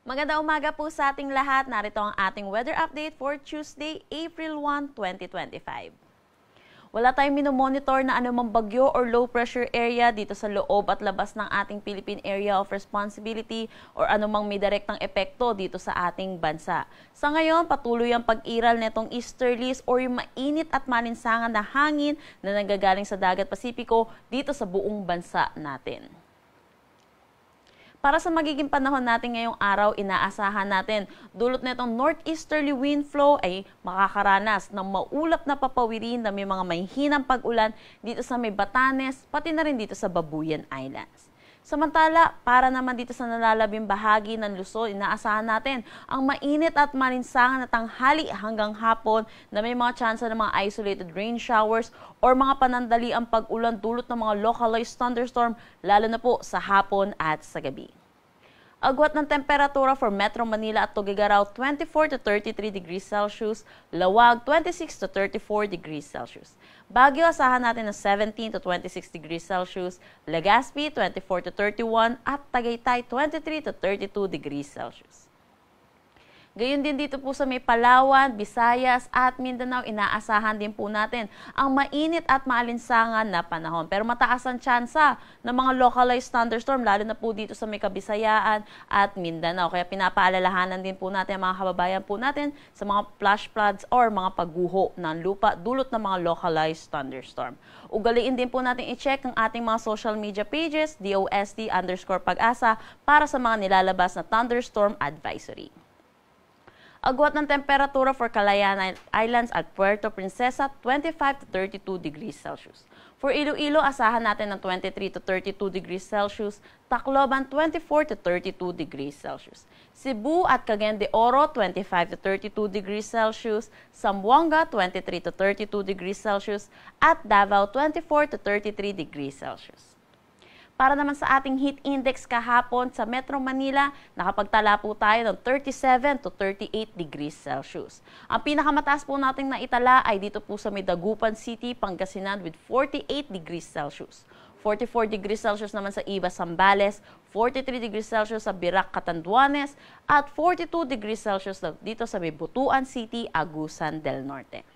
Magandang umaga po sa ating lahat. Narito ang ating weather update for Tuesday, April 1, 2025. Wala tayong minomonitor na anumang bagyo or low pressure area dito sa loob at labas ng ating Philippine Area of Responsibility or anumang may direktang epekto dito sa ating bansa. Sa ngayon, patuloy ang pag-iral netong easterlies or yung mainit at malinsangan na hangin na nanggagaling sa dagat Pasipiko dito sa buong bansa natin. Para sa magiging panahon natin ngayong araw, inaasahan natin dulot nitong northeasterly wind flow ay makakaranas ng maulap na papawirin na may mga mahihinang pag-ulan dito sa may Batanes, pati na rin dito sa Babuyan Islands. Samantala, para naman dito sa nalalabing bahagi ng Luzon, inaasahan natin ang mainit at malinsangan na tanghali hanggang hapon na may mga tsansa ng mga isolated rain showers or mga panandaliang pag-ulan dulot ng mga localized thunderstorm lalo na po sa hapon at sa gabi. Agwat ng temperatura for Metro Manila at Tuguegarao 24 to 33 degrees Celsius, Lawag 26 to 34 degrees Celsius. Baguio asahan natin ng 17 to 26 degrees Celsius, Legazpi 24 to 31 at Tagaytay 23 to 32 degrees Celsius. Gayon din dito po sa may Palawan, Visayas at Mindanao, inaasahan din po natin ang mainit at maalinsangan na panahon. Pero mataas ang tsansa ng mga localized thunderstorm, lalo na po dito sa may Kabisayaan at Mindanao. Kaya pinapaalalahanan din po natin ang mga kababayan po natin sa mga flash floods or mga pagguho ng lupa dulot ng mga localized thunderstorm. Ugaliin din po natin i-check ang ating mga social media pages, DOST_Pag-asa, para sa mga nilalabas na thunderstorm advisory. Agwat ng temperatura for Calayan Islands at Puerto Princesa, 25 to 32 degrees Celsius. For Iloilo, asahan natin ng 23 to 32 degrees Celsius. Tacloban, 24 to 32 degrees Celsius. Cebu at Cagayan de Oro, 25 to 32 degrees Celsius. Zamboanga, 23 to 32 degrees Celsius. At Davao, 24 to 33 degrees Celsius. Para naman sa ating heat index kahapon sa Metro Manila, nakapagtala po tayo ng 37 to 38 degrees Celsius. Ang pinakamataas po nating naitala ay dito po sa Dagupan City, Pangasinan with 48 degrees Celsius. 44 degrees Celsius naman sa Iba, Zambales, 43 degrees Celsius sa Birac, Catanduanes, at 42 degrees Celsius dito sa Butuan City, Agusan del Norte.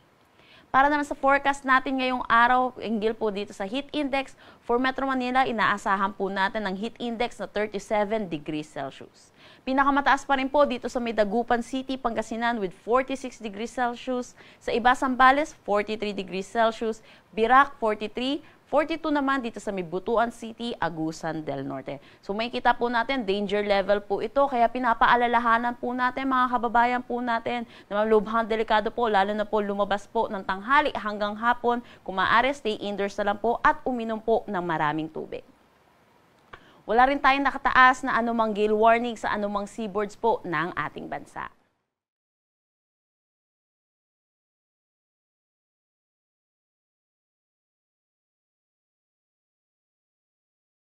Para naman sa forecast natin ngayong araw, hinggil po dito sa heat index, for Metro Manila, inaasahan po natin ng heat index na 37 degrees Celsius. Pinakamataas pa rin po dito sa Dagupan City, Pangasinan with 46 degrees Celsius. Sa Iba, Zambales, 43 degrees Celsius. Birac, 43. 42 naman dito sa Butuan City, Agusan del Norte. So makikita po natin, danger level po ito. Kaya pinapaalalahanan po natin, mga kababayan po natin, na lubhang delikado po, lalo na po lumabas po ng tanghali hanggang hapon. Kung maaari, stay indoors na lang po at uminom po ng maraming tubig. Wala rin tayong nakataas na anumang gale warning sa anumang seaboards po ng ating bansa.